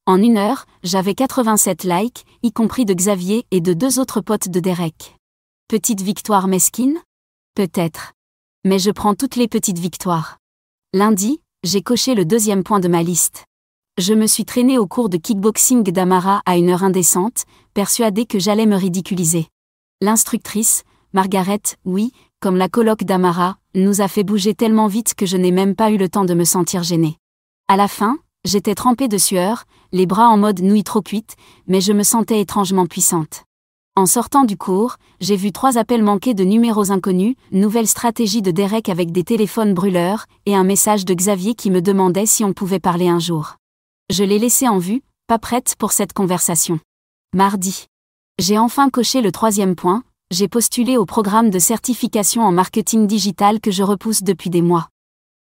En 1 heure, j'avais 87 likes, y compris de Xavier et de 2 autres potes de Derek. Petite victoire mesquine ? Peut-être. Mais je prends toutes les petites victoires. Lundi, j'ai coché le 2e point de ma liste. Je me suis traînée au cours de kickboxing d'Amara à une heure indécente, persuadée que j'allais me ridiculiser. L'instructrice, Margaret, oui, comme la coloc d'Amara, nous a fait bouger tellement vite que je n'ai même pas eu le temps de me sentir gênée. À la fin, j'étais trempée de sueur, les bras en mode nouille trop cuite, mais je me sentais étrangement puissante. En sortant du cours, j'ai vu 3 appels manqués de numéros inconnus, nouvelle stratégie de Derek avec des téléphones brûleurs, et un message de Xavier qui me demandait si on pouvait parler un jour. Je l'ai laissé en vue, pas prête pour cette conversation. Mardi. J'ai enfin coché le 3e point, j'ai postulé au programme de certification en marketing digital que je repousse depuis des mois.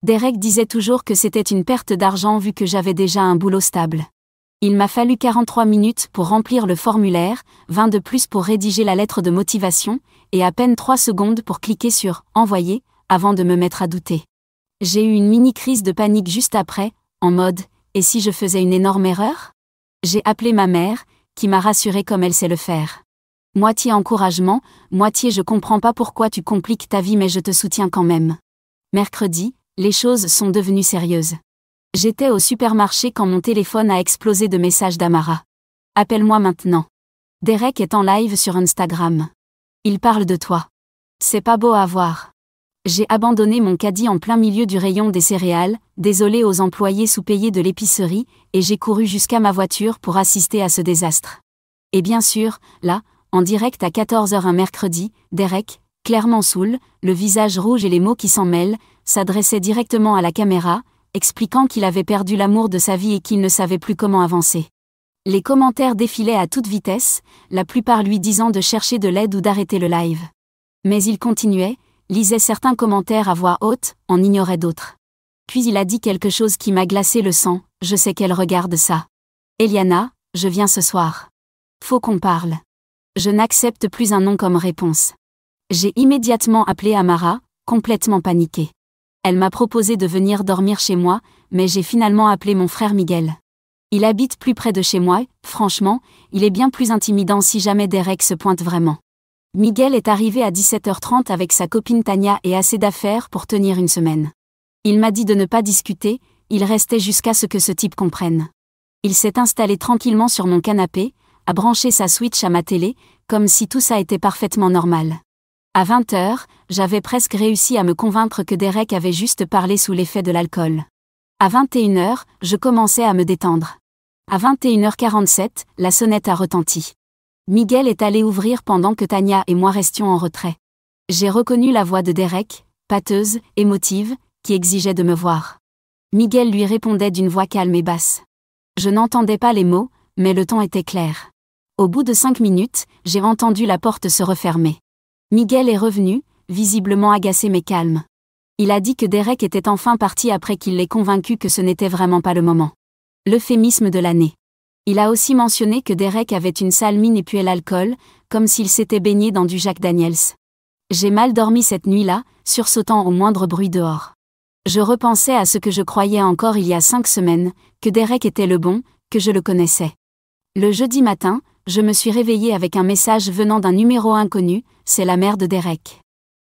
Derek disait toujours que c'était une perte d'argent vu que j'avais déjà un boulot stable. Il m'a fallu 43 minutes pour remplir le formulaire, 20 de plus pour rédiger la lettre de motivation, et à peine 3 secondes pour cliquer sur « Envoyer » avant de me mettre à douter. J'ai eu une mini-crise de panique juste après, en mode « Et si je faisais une énorme erreur ?» J'ai appelé ma mère, qui m'a rassurée comme elle sait le faire. Moitié encouragement, moitié je comprends pas pourquoi tu compliques ta vie mais je te soutiens quand même. Mercredi, les choses sont devenues sérieuses. J'étais au supermarché quand mon téléphone a explosé de messages d'Amara. Appelle-moi maintenant. Derek est en live sur Instagram. Il parle de toi. C'est pas beau à voir. J'ai abandonné mon caddie en plein milieu du rayon des céréales, désolé aux employés sous-payés de l'épicerie, et j'ai couru jusqu'à ma voiture pour assister à ce désastre. Et bien sûr, là, en direct à 14h un mercredi, Derek, clairement saoul, le visage rouge et les mots qui s'en mêlent, s'adressait directement à la caméra, expliquant qu'il avait perdu l'amour de sa vie et qu'il ne savait plus comment avancer. Les commentaires défilaient à toute vitesse, la plupart lui disant de chercher de l'aide ou d'arrêter le live. Mais il continuait, lisait certains commentaires à voix haute, en ignorait d'autres. Puis il a dit quelque chose qui m'a glacé le sang, je sais qu'elle regarde ça. Eliana, je viens ce soir. Faut qu'on parle. Je n'accepte plus un non comme réponse. J'ai immédiatement appelé Amara, complètement paniquée. Elle m'a proposé de venir dormir chez moi, mais j'ai finalement appelé mon frère Miguel. Il habite plus près de chez moi, franchement, il est bien plus intimidant si jamais Derek se pointe vraiment. Miguel est arrivé à 17h30 avec sa copine Tania et assez d'affaires pour tenir une semaine. Il m'a dit de ne pas discuter, il restait jusqu'à ce que ce type comprenne. Il s'est installé tranquillement sur mon canapé, a branché sa Switch à ma télé, comme si tout ça était parfaitement normal. À 20h, j'avais presque réussi à me convaincre que Derek avait juste parlé sous l'effet de l'alcool. À 21h, je commençais à me détendre. À 21h47, la sonnette a retenti. Miguel est allé ouvrir pendant que Tania et moi restions en retrait. J'ai reconnu la voix de Derek, pâteuse, émotive, qui exigeait de me voir. Miguel lui répondait d'une voix calme et basse. Je n'entendais pas les mots, mais le ton était clair. Au bout de 5 minutes, j'ai entendu la porte se refermer. Miguel est revenu, visiblement agacé mais calme. Il a dit que Derek était enfin parti après qu'il l'ait convaincu que ce n'était vraiment pas le moment. L'euphémisme de l'année. Il a aussi mentionné que Derek avait une sale mine et puait l'alcool, comme s'il s'était baigné dans du Jack Daniels. J'ai mal dormi cette nuit-là, sursautant au moindre bruit dehors. Je repensais à ce que je croyais encore il y a 5 semaines, que Derek était le bon, que je le connaissais. Le jeudi matin, je me suis réveillée avec un message venant d'un numéro inconnu, c'est la mère de Derek.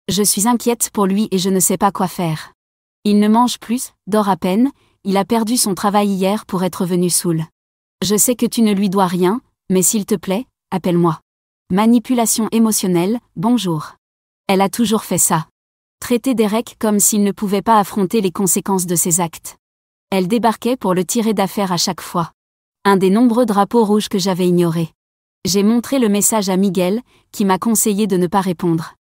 Je suis inquiète pour lui et je ne sais pas quoi faire. Il ne mange plus, dort à peine, il a perdu son travail hier pour être venu saoul. Je sais que tu ne lui dois rien, mais s'il te plaît, appelle-moi. Manipulation émotionnelle, bonjour. Elle a toujours fait ça. Traiter Derek comme s'il ne pouvait pas affronter les conséquences de ses actes. Elle débarquait pour le tirer d'affaire à chaque fois. Un des nombreux drapeaux rouges que j'avais ignorés. J'ai montré le message à Miguel, qui m'a conseillé de ne pas répondre.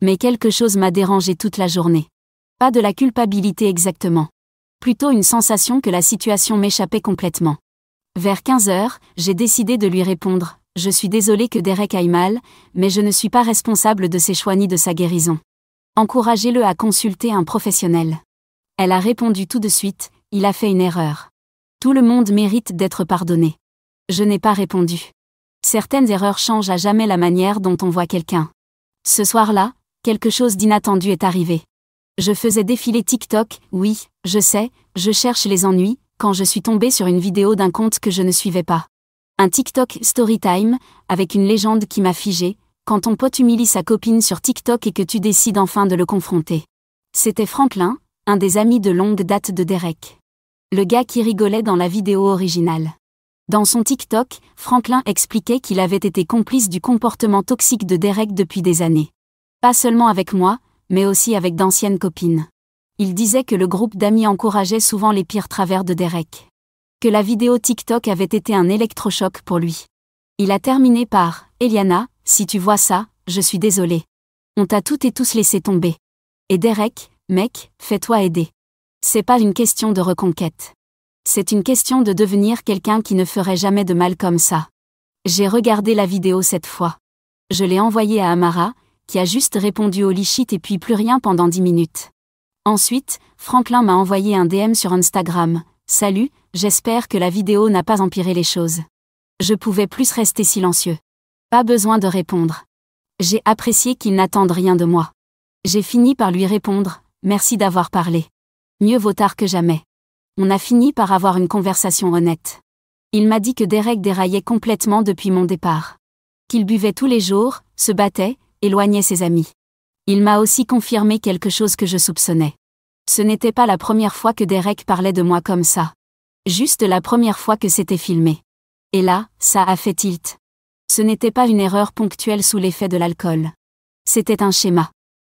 Mais quelque chose m'a dérangé toute la journée. Pas de la culpabilité exactement. Plutôt une sensation que la situation m'échappait complètement. Vers 15h, j'ai décidé de lui répondre « Je suis désolée que Derek aille mal, mais je ne suis pas responsable de ses choix ni de sa guérison. Encouragez-le à consulter un professionnel. » Elle a répondu tout de suite « Il a fait une erreur. Tout le monde mérite d'être pardonné. » Je n'ai pas répondu. Certaines erreurs changent à jamais la manière dont on voit quelqu'un. Ce soir-là, quelque chose d'inattendu est arrivé. Je faisais défiler TikTok, oui, je sais, je cherche les ennuis, quand je suis tombée sur une vidéo d'un compte que je ne suivais pas. Un TikTok Storytime, avec une légende qui m'a figée, quand ton pote humilie sa copine sur TikTok et que tu décides enfin de le confronter. C'était Franklin, un des amis de longue date de Derek. Le gars qui rigolait dans la vidéo originale. Dans son TikTok, Franklin expliquait qu'il avait été complice du comportement toxique de Derek depuis des années. Pas seulement avec moi, mais aussi avec d'anciennes copines. Il disait que le groupe d'amis encourageait souvent les pires travers de Derek. Que la vidéo TikTok avait été un électrochoc pour lui. Il a terminé par « Eliana, si tu vois ça, je suis désolé. On t'a toutes et tous laissé tomber. Et Derek, mec, fais-toi aider. C'est pas une question de reconquête. C'est une question de devenir quelqu'un qui ne ferait jamais de mal comme ça. » J'ai regardé la vidéo cette fois. Je l'ai envoyée à Amara, qui a juste répondu au shit et puis plus rien pendant 10 minutes. Ensuite, Franklin m'a envoyé un DM sur Instagram. « Salut, j'espère que la vidéo n'a pas empiré les choses. » Je pouvais plus rester silencieux. Pas besoin de répondre. J'ai apprécié qu'il n'attende rien de moi. J'ai fini par lui répondre « Merci d'avoir parlé. Mieux vaut tard que jamais. » On a fini par avoir une conversation honnête. Il m'a dit que Derek déraillait complètement depuis mon départ. Qu'il buvait tous les jours, se battait, éloignait ses amis. Il m'a aussi confirmé quelque chose que je soupçonnais. Ce n'était pas la première fois que Derek parlait de moi comme ça. Juste la première fois que c'était filmé. Et là, ça a fait tilt. Ce n'était pas une erreur ponctuelle sous l'effet de l'alcool. C'était un schéma.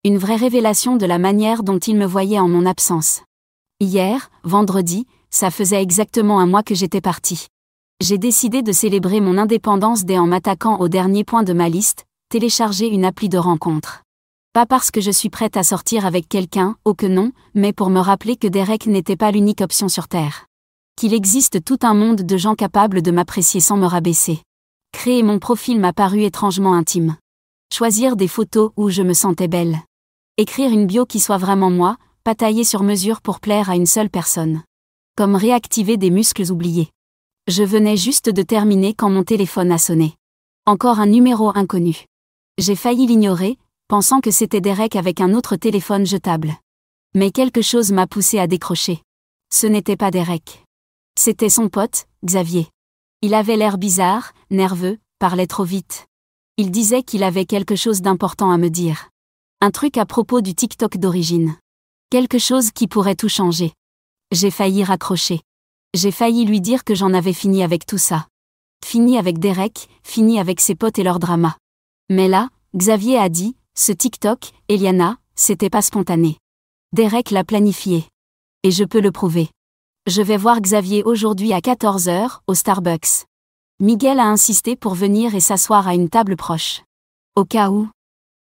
Une vraie révélation de la manière dont il me voyait en mon absence. Hier, vendredi, ça faisait exactement un mois que j'étais partie. J'ai décidé de célébrer mon indépendance dès en m'attaquant au dernier point de ma liste, télécharger une appli de rencontre. Pas parce que je suis prête à sortir avec quelqu'un, oh que non, mais pour me rappeler que Derek n'était pas l'unique option sur Terre. Qu'il existe tout un monde de gens capables de m'apprécier sans me rabaisser. Créer mon profil m'a paru étrangement intime. Choisir des photos où je me sentais belle. Écrire une bio qui soit vraiment moi, pas taillée sur mesure pour plaire à une seule personne. Comme réactiver des muscles oubliés. Je venais juste de terminer quand mon téléphone a sonné. Encore un numéro inconnu. J'ai failli l'ignorer, pensant que c'était Derek avec un autre téléphone jetable. Mais quelque chose m'a poussé à décrocher. Ce n'était pas Derek. C'était son pote, Xavier. Il avait l'air bizarre, nerveux, parlait trop vite. Il disait qu'il avait quelque chose d'important à me dire. Un truc à propos du TikTok d'origine. Quelque chose qui pourrait tout changer. J'ai failli raccrocher. J'ai failli lui dire que j'en avais fini avec tout ça. Fini avec Derek, fini avec ses potes et leur drama. Mais là, Xavier a dit, ce TikTok, Eliana, c'était pas spontané. Derek l'a planifié. Et je peux le prouver. Je vais voir Xavier aujourd'hui à 14h, au Starbucks. Miguel a insisté pour venir et s'asseoir à une table proche. Au cas où.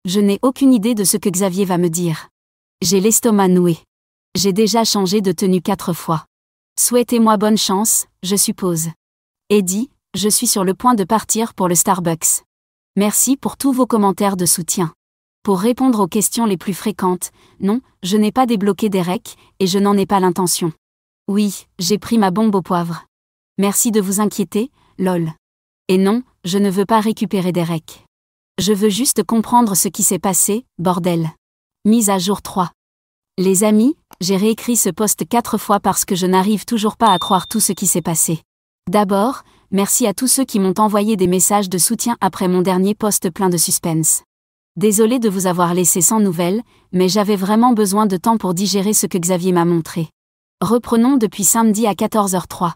Je n'ai aucune idée de ce que Xavier va me dire. J'ai l'estomac noué. J'ai déjà changé de tenue 4 fois. Souhaitez-moi bonne chance, je suppose. Eddie, je suis sur le point de partir pour le Starbucks. Merci pour tous vos commentaires de soutien. Pour répondre aux questions les plus fréquentes, non, je n'ai pas débloqué Derek, et je n'en ai pas l'intention. Oui, j'ai pris ma bombe au poivre. Merci de vous inquiéter, lol. Et non, je ne veux pas récupérer Derek. Je veux juste comprendre ce qui s'est passé, bordel. Mise à jour 3. Les amis, j'ai réécrit ce post 4 fois parce que je n'arrive toujours pas à croire tout ce qui s'est passé. D'abord, merci à tous ceux qui m'ont envoyé des messages de soutien après mon dernier post plein de suspense. Désolée de vous avoir laissé sans nouvelles, mais j'avais vraiment besoin de temps pour digérer ce que Xavier m'a montré. Reprenons depuis samedi à 14h03.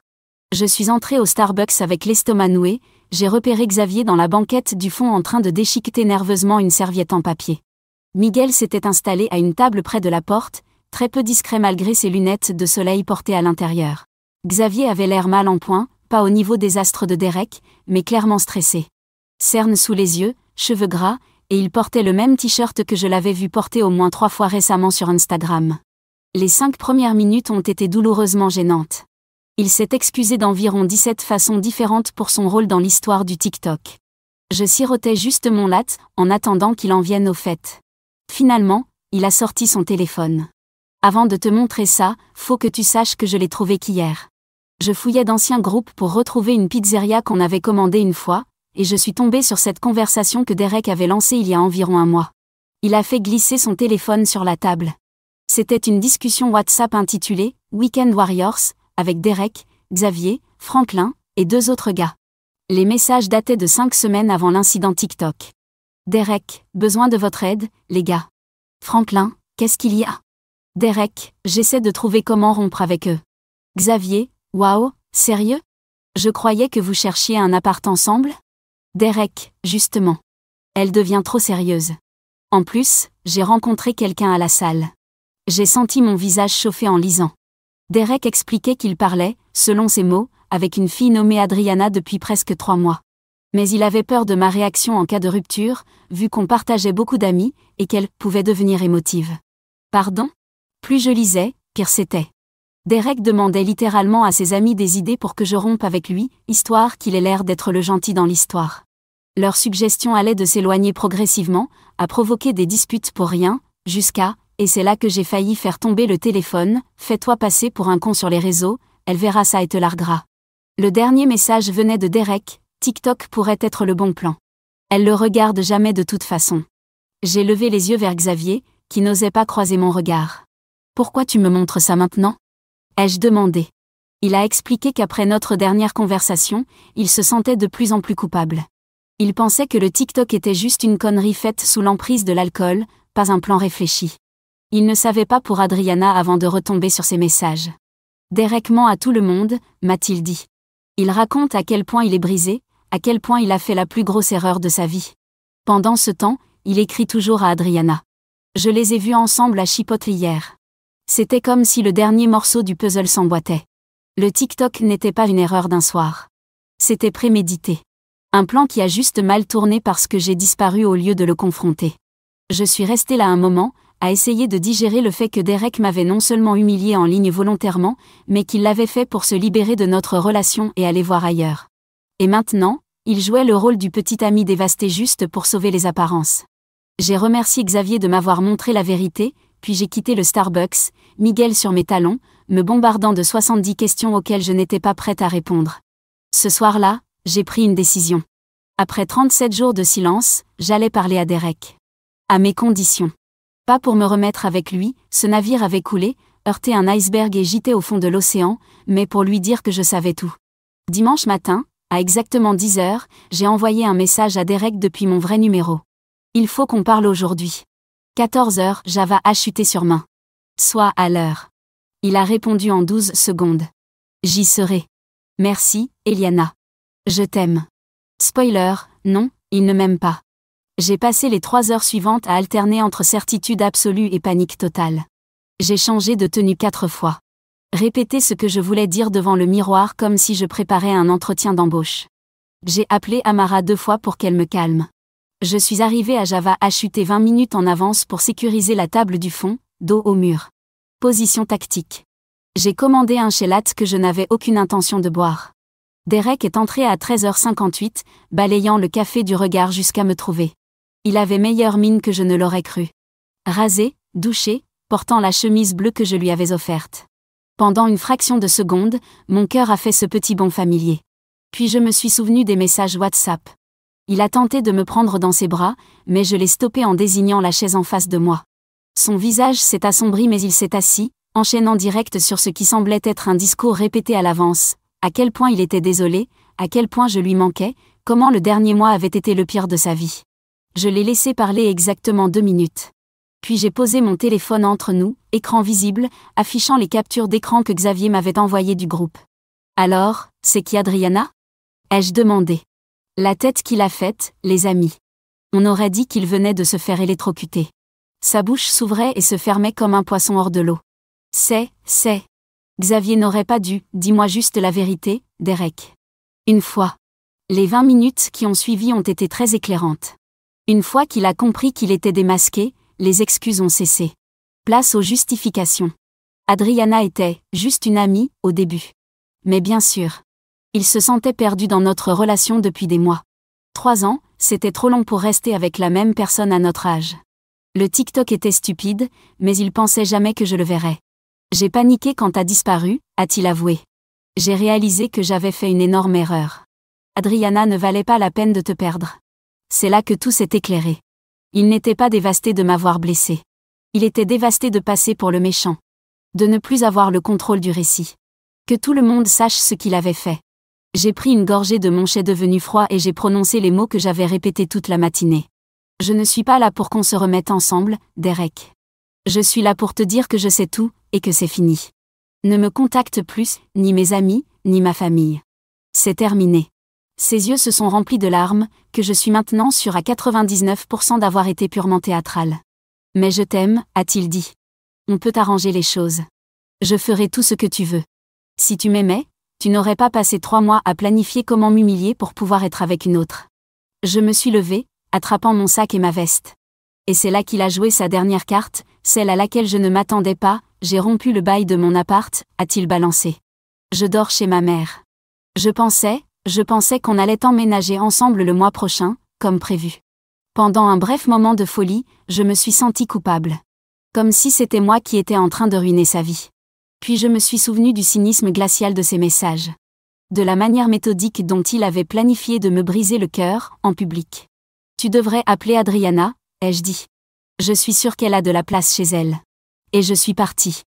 Je suis entrée au Starbucks avec l'estomac noué, j'ai repéré Xavier dans la banquette du fond en train de déchiqueter nerveusement une serviette en papier. Miguel s'était installé à une table près de la porte, très peu discret malgré ses lunettes de soleil portées à l'intérieur. Xavier avait l'air mal en point, pas au niveau des astres de Derek, mais clairement stressé. Cernes sous les yeux, cheveux gras, et il portait le même t-shirt que je l'avais vu porter au moins 3 fois récemment sur Instagram. Les 5 premières minutes ont été douloureusement gênantes. Il s'est excusé d'environ 17 façons différentes pour son rôle dans l'histoire du TikTok. Je sirotais juste mon latte, en attendant qu'il en vienne au fait. Finalement, il a sorti son téléphone. Avant de te montrer ça, faut que tu saches que je l'ai trouvé qu'hier. Je fouillais d'anciens groupes pour retrouver une pizzeria qu'on avait commandée une fois, et je suis tombée sur cette conversation que Derek avait lancée il y a environ un mois. Il a fait glisser son téléphone sur la table. C'était une discussion WhatsApp intitulée « Weekend Warriors » avec Derek, Xavier, Franklin, et 2 autres gars. Les messages dataient de 5 semaines avant l'incident TikTok. Derek, besoin de votre aide, les gars. Franklin, qu'est-ce qu'il y a? Derek, j'essaie de trouver comment rompre avec eux. Xavier, waouh, sérieux? Je croyais que vous cherchiez un appart ensemble? Derek, justement. Elle devient trop sérieuse. En plus, j'ai rencontré quelqu'un à la salle. J'ai senti mon visage chauffer en lisant. Derek expliquait qu'il parlait, selon ses mots, avec une fille nommée Adriana depuis presque 3 mois. Mais il avait peur de ma réaction en cas de rupture, vu qu'on partageait beaucoup d'amis, et qu'elle pouvait devenir émotive. Pardon? Plus je lisais, pire c'était. Derek demandait littéralement à ses amis des idées pour que je rompe avec lui, histoire qu'il ait l'air d'être le gentil dans l'histoire. Leurs suggestions allaient de s'éloigner progressivement, à provoquer des disputes pour rien, jusqu'à « et c'est là que j'ai failli faire tomber le téléphone, fais-toi passer pour un con sur les réseaux, elle verra ça et te larguera ». Le dernier message venait de Derek, TikTok pourrait être le bon plan. Elle le regarde jamais de toute façon. J'ai levé les yeux vers Xavier, qui n'osait pas croiser mon regard. Pourquoi tu me montres ça maintenant? Ai-je demandé. Il a expliqué qu'après notre dernière conversation, il se sentait de plus en plus coupable. Il pensait que le TikTok était juste une connerie faite sous l'emprise de l'alcool, pas un plan réfléchi. Il ne savait pas pour Adriana avant de retomber sur ses messages. Derek ment à tout le monde, m'a-t-il dit. Il raconte à quel point il est brisé, à quel point il a fait la plus grosse erreur de sa vie. Pendant ce temps, il écrit toujours à Adriana. Je les ai vus ensemble à Chipotle hier. C'était comme si le dernier morceau du puzzle s'emboîtait. Le TikTok n'était pas une erreur d'un soir. C'était prémédité. Un plan qui a juste mal tourné parce que j'ai disparu au lieu de le confronter. Je suis restée là un moment, à essayer de digérer le fait que Derek m'avait non seulement humilié en ligne volontairement, mais qu'il l'avait fait pour se libérer de notre relation et aller voir ailleurs. Et maintenant, il jouait le rôle du petit ami dévasté juste pour sauver les apparences. J'ai remercié Xavier de m'avoir montré la vérité, puis j'ai quitté le Starbucks, Miguel sur mes talons, me bombardant de 70 questions auxquelles je n'étais pas prête à répondre. Ce soir-là, j'ai pris une décision. Après 37 jours de silence, j'allais parler à Derek. À mes conditions. Pas pour me remettre avec lui, ce navire avait coulé, heurté un iceberg et gîté au fond de l'océan, mais pour lui dire que je savais tout. Dimanche matin, à exactement 10 heures, j'ai envoyé un message à Derek depuis mon vrai numéro. Il faut qu'on parle aujourd'hui. 14 heures, Java a chuté sur main. Sois à l'heure. Il a répondu en 12 secondes. J'y serai. Merci, Eliana. Je t'aime. Spoiler, non, il ne m'aime pas. J'ai passé les 3 heures suivantes à alterner entre certitude absolue et panique totale. J'ai changé de tenue 4 fois. Répété ce que je voulais dire devant le miroir comme si je préparais un entretien d'embauche. J'ai appelé Amara 2 fois pour qu'elle me calme. Je suis arrivée à Java à chuter 20 minutes en avance pour sécuriser la table du fond, dos au mur. Position tactique. J'ai commandé un chai latte que je n'avais aucune intention de boire. Derek est entré à 13h58, balayant le café du regard jusqu'à me trouver. Il avait meilleure mine que je ne l'aurais cru. Rasé, douché, portant la chemise bleue que je lui avais offerte. Pendant une fraction de seconde, mon cœur a fait ce petit bond familier. Puis je me suis souvenu des messages WhatsApp. Il a tenté de me prendre dans ses bras, mais je l'ai stoppé en désignant la chaise en face de moi. Son visage s'est assombri mais il s'est assis, enchaînant direct sur ce qui semblait être un discours répété à l'avance. À quel point il était désolé, à quel point je lui manquais, comment le dernier mois avait été le pire de sa vie. Je l'ai laissé parler exactement 2 minutes. Puis j'ai posé mon téléphone entre nous, écran visible, affichant les captures d'écran que Xavier m'avait envoyées du groupe. Alors, c'est qui Adriana ? Ai-je demandé. La tête qu'il a faite, les amis. On aurait dit qu'il venait de se faire électrocuter. Sa bouche s'ouvrait et se fermait comme un poisson hors de l'eau. C'est. Xavier n'aurait pas dû, dis-moi juste la vérité, Derek. Une fois. Les 20 minutes qui ont suivi ont été très éclairantes. Une fois qu'il a compris qu'il était démasqué, les excuses ont cessé. Place aux justifications. Adriana était juste une amie, au début. Mais bien sûr. Il se sentait perdu dans notre relation depuis des mois. 3 ans, c'était trop long pour rester avec la même personne à notre âge. Le TikTok était stupide, mais il pensait jamais que je le verrais. J'ai paniqué quand t'as disparu, a-t-il avoué. J'ai réalisé que j'avais fait une énorme erreur. Adriana ne valait pas la peine de te perdre. C'est là que tout s'est éclairé. Il n'était pas dévasté de m'avoir blessé. Il était dévasté de passer pour le méchant. De ne plus avoir le contrôle du récit. Que tout le monde sache ce qu'il avait fait. J'ai pris une gorgée de mon chai devenu froid et j'ai prononcé les mots que j'avais répétés toute la matinée. Je ne suis pas là pour qu'on se remette ensemble, Derek. Je suis là pour te dire que je sais tout, et que c'est fini. Ne me contacte plus, ni mes amis, ni ma famille. C'est terminé. Ses yeux se sont remplis de larmes, que je suis maintenant sûre à 99% d'avoir été purement théâtrale. Mais je t'aime, a-t-il dit. On peut arranger les choses. Je ferai tout ce que tu veux. Si tu m'aimais, tu n'aurais pas passé 3 mois à planifier comment m'humilier pour pouvoir être avec une autre. Je me suis levée, attrapant mon sac et ma veste. Et c'est là qu'il a joué sa dernière carte, celle à laquelle je ne m'attendais pas, j'ai rompu le bail de mon appart, a-t-il balancé. Je dors chez ma mère. Je pensais qu'on allait emménager ensemble le mois prochain, comme prévu. Pendant un bref moment de folie, je me suis sentie coupable. Comme si c'était moi qui étais en train de ruiner sa vie. Puis je me suis souvenue du cynisme glacial de ses messages. De la manière méthodique dont il avait planifié de me briser le cœur, en public. Tu devrais appeler Adriana, ai-je dit. Je suis sûre qu'elle a de la place chez elle. Et je suis partie.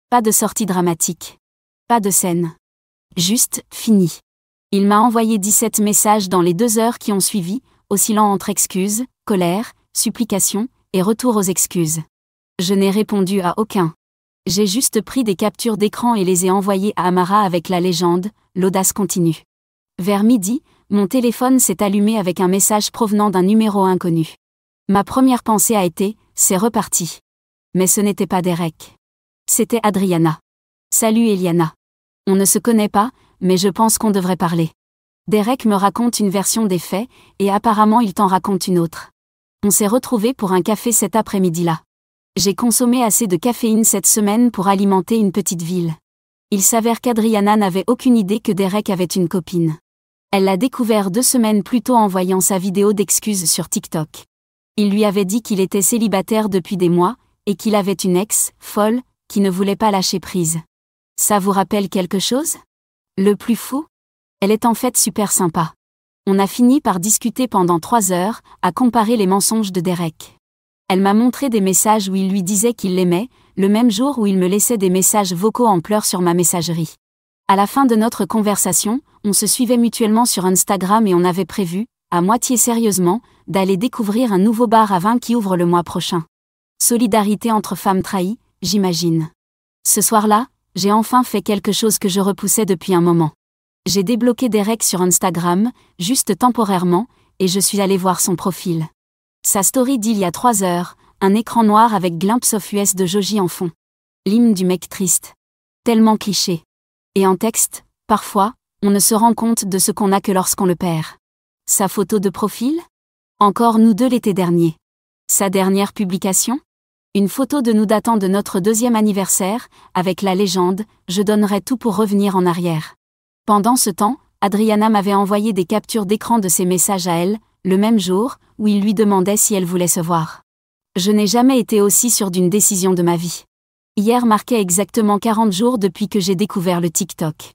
Pas de sortie dramatique. Pas de scène. Juste, fini. Il m'a envoyé 17 messages dans les 2 heures qui ont suivi, oscillant entre excuses, colère, supplications, et retour aux excuses. Je n'ai répondu à aucun. J'ai juste pris des captures d'écran et les ai envoyées à Amara avec la légende, l'audace continue. Vers midi, mon téléphone s'est allumé avec un message provenant d'un numéro inconnu. Ma première pensée a été, c'est reparti. Mais ce n'était pas Derek. C'était Adriana. Salut Eliana. On ne se connaît pas, mais je pense qu'on devrait parler. Derek me raconte une version des faits, et apparemment il t'en raconte une autre. On s'est retrouvés pour un café cet après-midi-là. J'ai consommé assez de caféine cette semaine pour alimenter une petite ville. Il s'avère qu'Adriana n'avait aucune idée que Derek avait une copine. Elle l'a découvert 2 semaines plus tôt en voyant sa vidéo d'excuses sur TikTok. Il lui avait dit qu'il était célibataire depuis des mois, et qu'il avait une ex, folle, qui ne voulait pas lâcher prise. Ça vous rappelle quelque chose ? Le plus fou ? Elle est en fait super sympa. On a fini par discuter pendant 3 heures, à comparer les mensonges de Derek. Elle m'a montré des messages où il lui disait qu'il l'aimait, le même jour où il me laissait des messages vocaux en pleurs sur ma messagerie. À la fin de notre conversation, on se suivait mutuellement sur Instagram et on avait prévu, à moitié sérieusement, d'aller découvrir un nouveau bar à vin qui ouvre le mois prochain. Solidarité entre femmes trahies, j'imagine. Ce soir-là, j'ai enfin fait quelque chose que je repoussais depuis un moment. J'ai débloqué Derek sur Instagram, juste temporairement, et je suis allée voir son profil. Sa story d'il y a 3 heures, un écran noir avec Glimpse of US de Joji en fond. L'hymne du mec triste. Tellement cliché. Et en texte, parfois, on ne se rend compte de ce qu'on a que lorsqu'on le perd. Sa photo de profil ? Encore nous 2 l'été dernier. Sa dernière publication ? Une photo de nous datant de notre 2e anniversaire, avec la légende « Je donnerais tout pour revenir en arrière ». Pendant ce temps, Adriana m'avait envoyé des captures d'écran de ses messages à elle, le même jour, où il lui demandait si elle voulait se voir. Je n'ai jamais été aussi sûre d'une décision de ma vie. Hier marquait exactement 40 jours depuis que j'ai découvert le TikTok.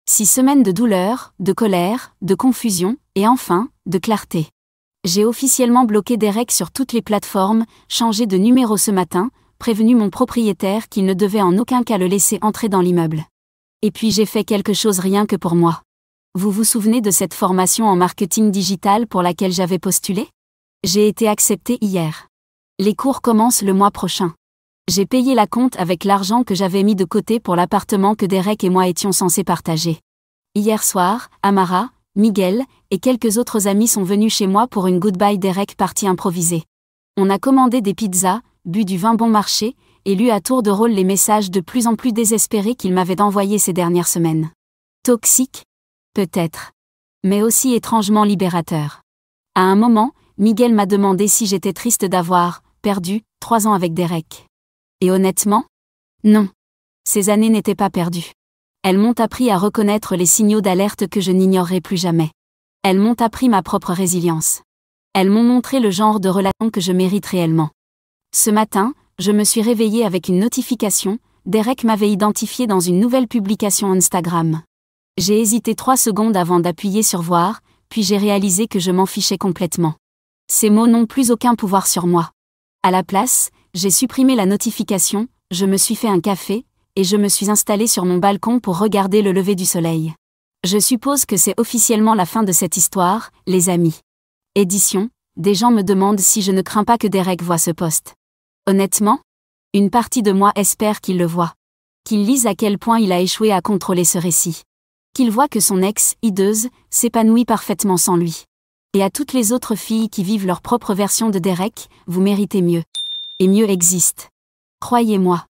6 semaines de douleur, de colère, de confusion, et enfin, de clarté. J'ai officiellement bloqué Derek sur toutes les plateformes, changé de numéro ce matin, prévenu mon propriétaire qu'il ne devait en aucun cas le laisser entrer dans l'immeuble. Et puis j'ai fait quelque chose rien que pour moi. Vous vous souvenez de cette formation en marketing digital pour laquelle j'avais postulé ? J'ai été acceptée hier. Les cours commencent le mois prochain. J'ai payé la compte avec l'argent que j'avais mis de côté pour l'appartement que Derek et moi étions censés partager. Hier soir, Amara, Miguel et quelques autres amis sont venus chez moi pour une Goodbye Derek party improvisée. On a commandé des pizzas, bu du vin bon marché, et lu à tour de rôle les messages de plus en plus désespérés qu'il m'avait envoyés ces dernières semaines. Toxique ? Peut-être. Mais aussi étrangement libérateur. À un moment, Miguel m'a demandé si j'étais triste d'avoir perdu 3 ans avec Derek. Et honnêtement, non. Ces années n'étaient pas perdues. Elles m'ont appris à reconnaître les signaux d'alerte que je n'ignorerai plus jamais. Elles m'ont appris ma propre résilience. Elles m'ont montré le genre de relation que je mérite réellement. Ce matin, je me suis réveillée avec une notification, Derek m'avait identifié dans une nouvelle publication Instagram. J'ai hésité 3 secondes avant d'appuyer sur voir, puis j'ai réalisé que je m'en fichais complètement. Ces mots n'ont plus aucun pouvoir sur moi. À la place, j'ai supprimé la notification, je me suis fait un café, et je me suis installée sur mon balcon pour regarder le lever du soleil. Je suppose que c'est officiellement la fin de cette histoire, les amis. Édition, des gens me demandent si je ne crains pas que Derek voie ce post. Honnêtement, une partie de moi espère qu'il le voit. Qu'il lise à quel point il a échoué à contrôler ce récit. Qu'il voit que son ex-hideuse s'épanouit parfaitement sans lui. Et à toutes les autres filles qui vivent leur propre version de Derek, vous méritez mieux. Et mieux existe. Croyez-moi.